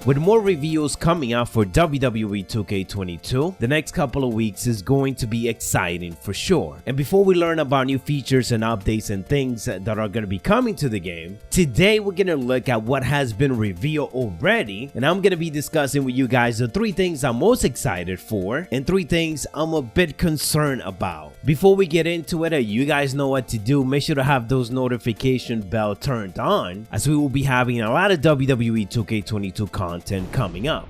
With more reviews coming out for WWE 2K22, the next couple of weeks is going to be exciting for sure. And before we learn about new features and updates and things that are going to be coming to the game, today we're going to look at what has been revealed already, and I'm going to be discussing with you guys the 3 things I'm most excited for and 3 things I'm a bit concerned about. Before we get into it, you guys know what to do. Make sure to have those notification bell turned on, as we will be having a lot of WWE 2K22 content coming up.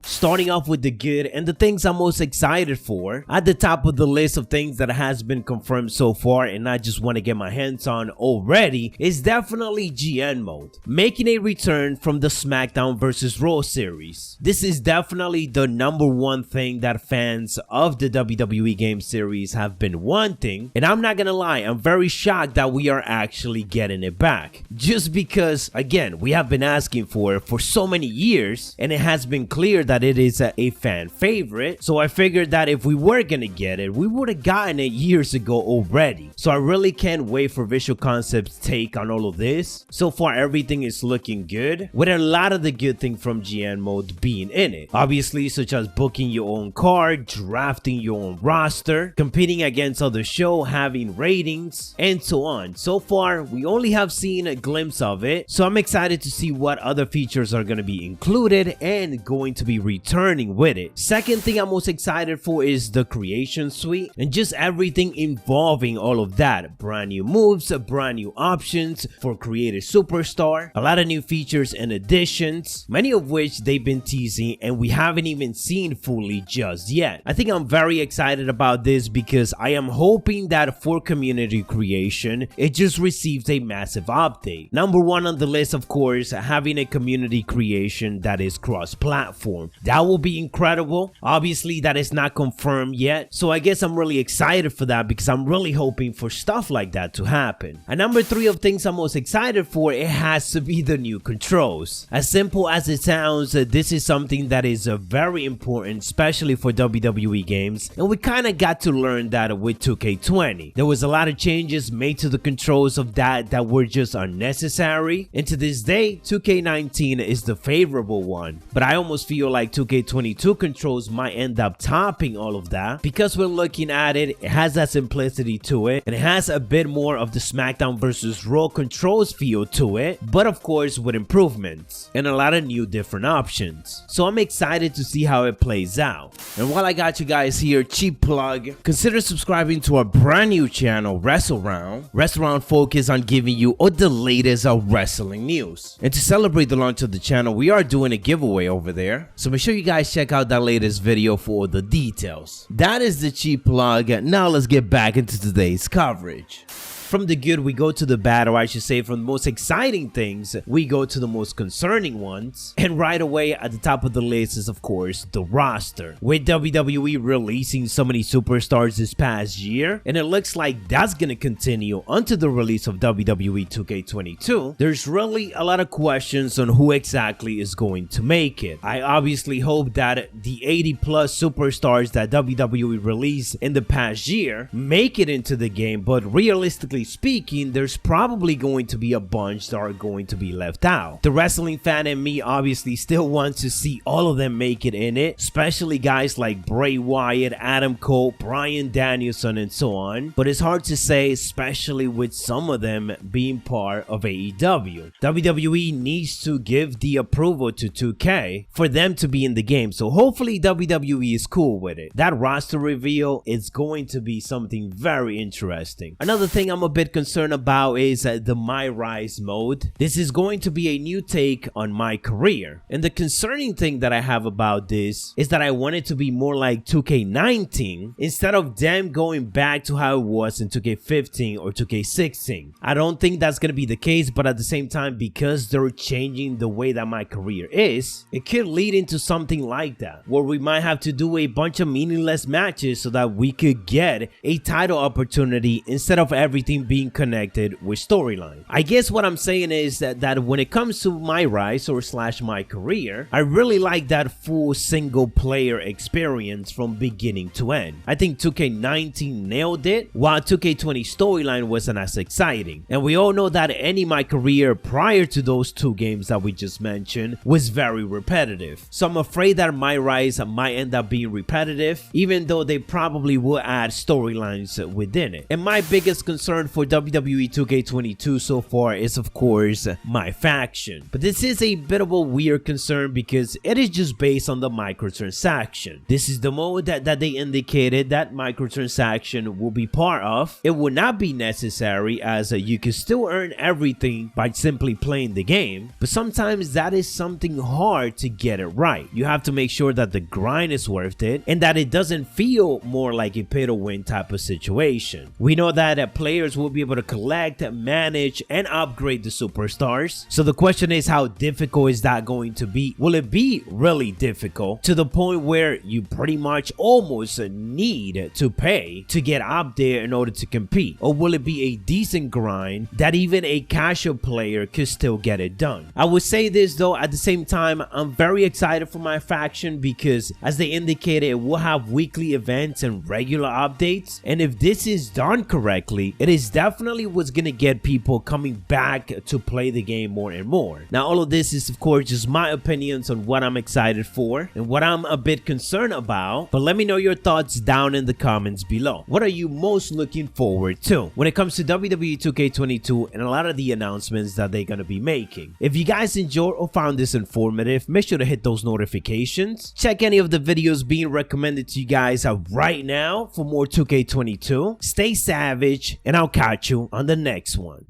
Starting off with the good and the things I'm most excited for, at the top of the list of things that has been confirmed so far and I just want to get my hands on already is definitely GN mode, making a return from the SmackDown vs. Raw series. This is definitely the #1 thing that fans of the WWE game series have been wanting, and I'm not gonna lie, I'm very shocked that we are actually getting it back. Just because, again, we have been asking for it for so many years and it has been clear that it is a fan favorite, so I figured that if we were gonna get it, we would have gotten it years ago already. So I really can't wait for Visual Concepts' take on all of this. So far everything is looking good, with a lot of the good thing from GN mode being in it, obviously, such as booking your own card, drafting your own roster, competing against other shows, having ratings, and so on. So far we only have seen a glimpse of it, so I'm excited to see what other features are going to be included and going to be returning with it. Second thing I'm most excited for is the creation suite and just everything involving all of that. Brand new moves, brand new options for creative superstar, a lot of new features and additions, many of which they've been teasing and we haven't even seen fully just yet. I think I'm very excited about this because I am hoping that for community creation, it just receives a massive update. #1 on the list, of course, having a community creation that is cross-platform. That will be incredible. Obviously, that is not confirmed yet, so I guess I'm really excited for that because I'm really hoping for stuff like that to happen. And #3 of things I'm most excited for, it has to be the new controls. As simple as it sounds, this is something that is very important, especially for WWE games, and we kind of got to learn that with 2K20. There was a lot of changes made to the controls of that were just unnecessary, and to this day, 2K19 is the favorable one, but I almost feel like 2K22 controls might end up topping all of that because we're looking at it, it has that simplicity to it and it has a bit more of the SmackDown vs. Raw controls feel to it, but of course with improvements and a lot of new different options. So I'm excited to see how it plays out. And while I got you guys here, cheap plug, consider subscribing to our brand new channel, WrestleRound. WrestleRound focus on giving you all the latest of wrestling news. And to celebrate the launch of the channel, we are doing a giveaway over there, so make sure you guys check out that latest video for all the details. That is the cheap plug. Now let's get back into today's coverage. From the good, we go to the bad, or I should say from the most exciting things, we go to the most concerning ones. And right away at the top of the list is, of course, the roster. With WWE releasing so many superstars this past year, and it looks like that's gonna continue until the release of WWE 2K22, there's really a lot of questions on who exactly is going to make it. I obviously hope that the 80+ superstars that WWE released in the past year make it into the game, but realistically speaking, there's probably going to be a bunch that are going to be left out. The wrestling fan in me obviously still wants to see all of them make it in it, especially guys like Bray Wyatt, Adam Cole, Bryan Danielson, and so on, but it's hard to say, especially with some of them being part of AEW. WWE needs to give the approval to 2K for them to be in the game, so hopefully WWE is cool with it. That roster reveal is going to be something very interesting. Another thing I'm a bit concerned about is the My Rise mode. This is going to be a new take on my career, and the concerning thing that I have about this is that I want it to be more like 2K19 instead of them going back to how it was in 2K15 or 2K16. I don't think that's going to be the case, but at the same time, because they're changing the way that my career is, it could lead into something like that, where we might have to do a bunch of meaningless matches so that we could get a title opportunity instead of everything everything being connected with storyline. I guess what I'm saying is that when it comes to my rise or slash my career, I really like that full single player experience from beginning to end. I think 2K19 nailed it, while 2K20 storyline wasn't as exciting. And we all know that ending my career prior to those two games that we just mentioned was very repetitive. So I'm afraid that my rise might end up being repetitive, even though they probably will add storylines within it. And my biggest concern for WWE 2K22 so far is of course my faction. But this is a bit of a weird concern because it is just based on the microtransaction. This is the mode that they indicated that microtransaction will be part of. It will not be necessary as you can still earn everything by simply playing the game, but sometimes that is something hard to get it right. You have to make sure that the grind is worth it and that it doesn't feel more like a pay to win type of situation. We know that players will be able to collect, manage, and upgrade the superstars. So the question is, how difficult is that going to be? Will it be really difficult to the point where you pretty much almost need to pay to get up there in order to compete? Or will it be a decent grind that even a casual player could still get it done? I would say this though, at the same time, I'm very excited for my faction because as they indicated, it will have weekly events and regular updates. And if this is done correctly, it is definitely what's gonna get people coming back to play the game more and more. Now, all of this is of course just my opinions on what I'm excited for and what I'm a bit concerned about, but let me know your thoughts down in the comments below. What are you most looking forward to when it comes to WWE 2K22 and a lot of the announcements that they're gonna be making? If you guys enjoyed or found this informative, make sure to hit those notifications. Check any of the videos being recommended to you guys right now for more 2K22. Stay savage, and I'll catch you on the next one.